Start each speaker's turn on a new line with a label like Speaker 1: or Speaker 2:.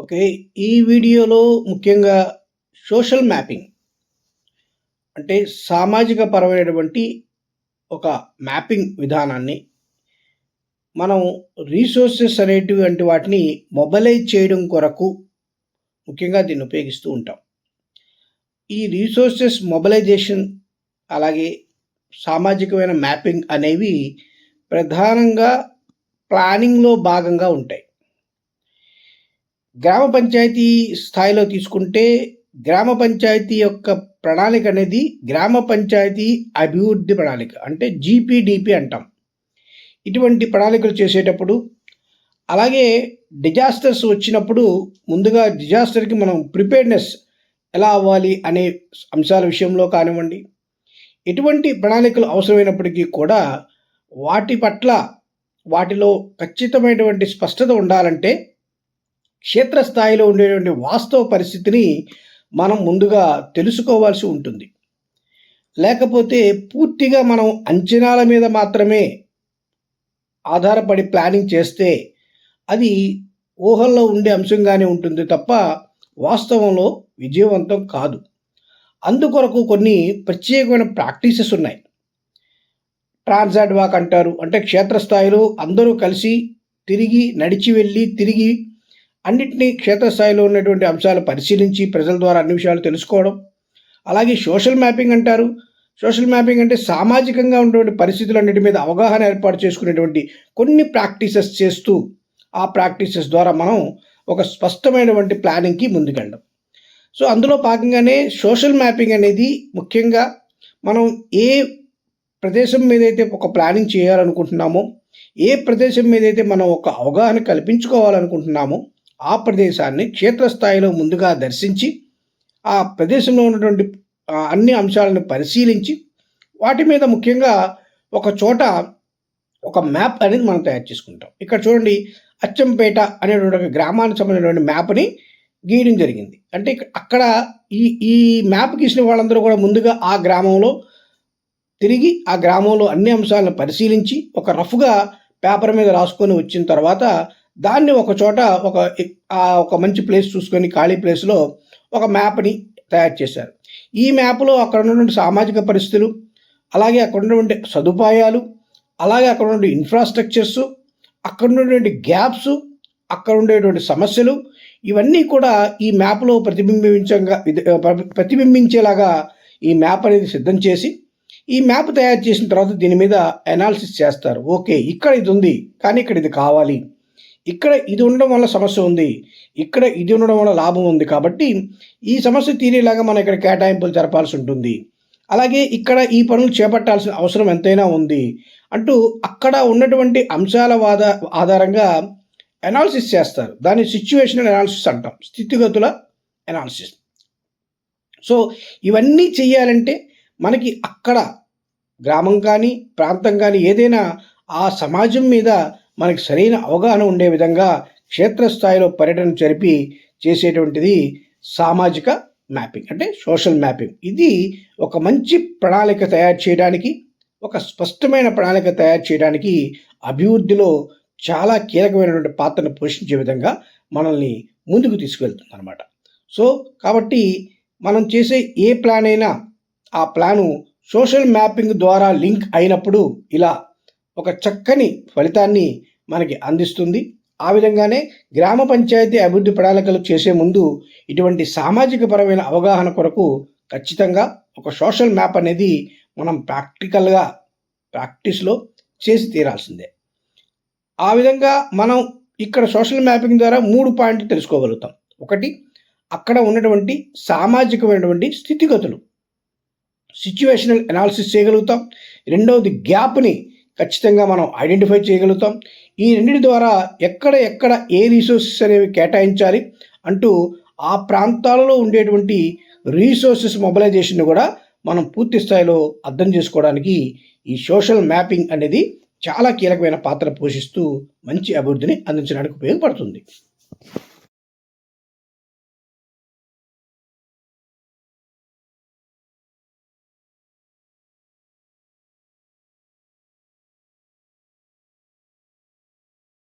Speaker 1: Okay. ఈ వీడియోలో ముఖ్యంగా సోషల్ మ్యాపింగ్ అంటే సామాజిక పరమైనటువంటి ఒక మ్యాపింగ్ విధానాన్ని మనం రీసోర్సెస్ అనేటువంటి వాటిని మొబలైజ్ చేయడం కొరకు ముఖ్యంగా దీన్ని ఉపయోగిస్తూ ఉంటాం. ఈ రీసోర్సెస్ మొబలైజేషన్ అలాగే సామాజికమైన మ్యాపింగ్ అనేవి ప్రధానంగా ప్లానింగ్‌లో భాగంగా ఉంటాయి. గ్రామ పంచాయతీ స్థాయిలో తీసుకుంటే గ్రామ పంచాయతీ యొక్క ప్రణాళిక అనేది గ్రామ పంచాయతీ అభివృద్ధి ప్రణాళిక అంటే జీపీడీపీ అంటాం. ఇటువంటి ప్రణాళికలు చేసేటప్పుడు అలాగే డిజాస్టర్స్ వచ్చినప్పుడు ముందుగా డిజాస్టర్కి మనం ప్రిపేర్డ్నెస్ ఎలా అవ్వాలి అనే అంశాల విషయంలో కానివ్వండి, ఎటువంటి ప్రణాళికలు అవసరమైనప్పటికీ కూడా వాటి పట్ల వాటిలో ఖచ్చితమైనటువంటి స్పష్టత ఉండాలంటే క్షేత్రస్థాయిలో ఉండేటువంటి వాస్తవ పరిస్థితిని మనం ముందుగా తెలుసుకోవాల్సి ఉంటుంది. లేకపోతే పూర్తిగా మనం అంచనాల మీద మాత్రమే ఆధారపడి ప్లానింగ్ చేస్తే అది ఊహల్లో ఉండే అంశంగానే ఉంటుంది తప్ప వాస్తవంలో విజయవంతం కాదు. అందుకొరకు కొన్ని ప్రత్యేకమైన ప్రాక్టీసెస్ ఉన్నాయి. ట్రాన్సాట్ వాక్ అంటారు. అంటే క్షేత్రస్థాయిలో అందరూ కలిసి తిరిగి నడిచి వెళ్ళి తిరిగి అన్నిటినీ క్షేత్రస్థాయిలో ఉన్నటువంటి అంశాలు పరిశీలించి ప్రజల ద్వారా అన్ని విషయాలు తెలుసుకోవడం. అలాగే సోషల్ మ్యాపింగ్ అంటారు. సోషల్ మ్యాపింగ్ అంటే సామాజికంగా ఉన్నటువంటి పరిస్థితులన్నిటి మీద అవగాహన ఏర్పాటు చేసుకునేటువంటి కొన్ని ప్రాక్టీసెస్ చేస్తూ ఆ ప్రాక్టీసెస్ ద్వారా మనం ఒక స్పష్టమైనటువంటి ప్లానింగ్కి ముందుకెళ్ళడం. సో అందులో భాగంగానే సోషల్ మ్యాపింగ్ అనేది ముఖ్యంగా మనం ఏ ప్రదేశం మీదైతే ఒక ప్లానింగ్ చేయాలనుకుంటున్నామో, ఏ ప్రదేశం మీదైతే మనం ఒక అవగాహన కల్పించుకోవాలనుకుంటున్నామో ఆ ప్రదేశాన్ని క్షేత్రస్థాయిలో ముందుగా దర్శించి ఆ ప్రదేశంలో ఉన్నటువంటి అన్ని అంశాలను పరిశీలించి వాటి మీద ముఖ్యంగా ఒక చోట ఒక మ్యాప్ అనేది మనం తయారు చేసుకుంటాం. ఇక్కడ చూడండి, అచ్చంపేట అనేటువంటి ఒక గ్రామానికి సంబంధించినటువంటి మ్యాప్ని గీయడం జరిగింది. అంటే అక్కడ ఈ ఈ మ్యాప్ గీసిన వాళ్ళందరూ కూడా ముందుగా ఆ గ్రామంలో తిరిగి ఆ గ్రామంలో అన్ని అంశాలను పరిశీలించి ఒక రఫ్గా పేపర్ మీద రాసుకొని వచ్చిన తర్వాత దాన్ని ఒక చోట ఒక మంచి ప్లేస్ చూసుకొని ఖాళీ ప్లేస్లో ఒక మ్యాప్ని తయారు చేశారు. ఈ మ్యాప్లో అక్కడ ఉన్నటువంటి సామాజిక పరిస్థితులు, అలాగే అక్కడ ఉన్నటువంటి సదుపాయాలు, అలాగే అక్కడ ఉన్నటువంటి ఇన్ఫ్రాస్ట్రక్చర్స్, అక్కడ ఉన్నటువంటి గ్యాప్స్, అక్కడ ఉండేటువంటి సమస్యలు ఇవన్నీ కూడా ఈ మ్యాప్లో ప్రతిబింబించేలాగా ఈ మ్యాప్ అనేది సిద్ధం చేసి ఈ మ్యాప్ తయారు చేసిన తర్వాత దీని మీద అనాలిసిస్ చేస్తారు. ఓకే, ఇక్కడ ఇది ఉంది కానీ ఇక్కడ ఇది కావాలి, ఇక్కడ ఇది ఉండడం వల్ల సమస్య ఉంది, ఇక్కడ ఇది ఉండడం వల్ల లాభం ఉంది, కాబట్టి ఈ సమస్య తీరేలాగా మనం ఇక్కడ కేటాయింపులు జరపాల్సి ఉంటుంది, అలాగే ఇక్కడ ఈ పనులు చేపట్టాల్సిన అవసరం ఎంతైనా ఉంది అంటూ అక్కడ ఉన్నటువంటి అంశాల ఆధారంగా అనాలిసిస్ చేస్తారు. దాన్ని సిచ్యువేషనల్ అనాలిసిస్ అంటాం, స్థితిగతుల అనాలిసిస్. సో ఇవన్నీ చెయ్యాలంటే మనకి అక్కడ గ్రామం కానీ ప్రాంతం కానీ ఏదైనా ఆ సమాజం మీద మనకి సరైన అవగాహన ఉండే విధంగా క్షేత్రస్థాయిలో పర్యటన జరిపి చేసేటువంటిది సామాజిక మ్యాపింగ్ అంటే సోషల్ మ్యాపింగ్. ఇది ఒక మంచి ప్రణాళిక తయారు చేయడానికి, ఒక స్పష్టమైన ప్రణాళిక తయారు చేయడానికి అభివృద్ధిలో చాలా కీలకమైనటువంటి పాత్రను పోషించే విధంగా మనల్ని ముందుకు తీసుకువెళ్తుంది అన్నమాట. సో కాబట్టి మనం చేసే ఏ ప్లాన్ అయినా ఆ ప్లాను సోషల్ మ్యాపింగ్ ద్వారా లింక్ అయినప్పుడు ఇలా ఒక చక్కని ఫలితాన్ని మనకి అందిస్తుంది. ఆ విధంగానే గ్రామ పంచాయతీ అభివృద్ధి ప్రణాళికలు చేసే ముందు ఇటువంటి సామాజిక పరమైన అవగాహన కొరకు ఖచ్చితంగా ఒక సోషల్ మ్యాప్ అనేది మనం ప్రాక్టీస్లో చేసి తీరాల్సిందే. ఆ విధంగా మనం ఇక్కడ సోషల్ మ్యాపింగ్ ద్వారా 3 పాయింట్లు తెలుసుకోగలుగుతాం. ఒకటి, అక్కడ ఉన్నటువంటి సామాజికమైనటువంటి స్థితిగతులు, సిచ్యువేషనల్ అనాలిసిస్ చేయగలుగుతాం. రెండవది, గ్యాప్ని ఖచ్చితంగా మనం ఐడెంటిఫై చేయగలుగుతాం. ఈ రెండింటి ద్వారా ఎక్కడ ఏ రీసోర్సెస్ అనేవి కేటాయించాలి అంటూ ఆ ప్రాంతాలలో ఉండేటువంటి రీసోర్సెస్ మొబిలైజేషన్ కూడా మనం పూర్తి స్థాయిలో అర్థం చేసుకోవడానికి ఈ సోషల్ మ్యాపింగ్ అనేది చాలా కీలకమైన పాత్ర పోషిస్తూ మంచి అభివృద్ధిని అందించడానికి ఉపయోగపడుతుంది.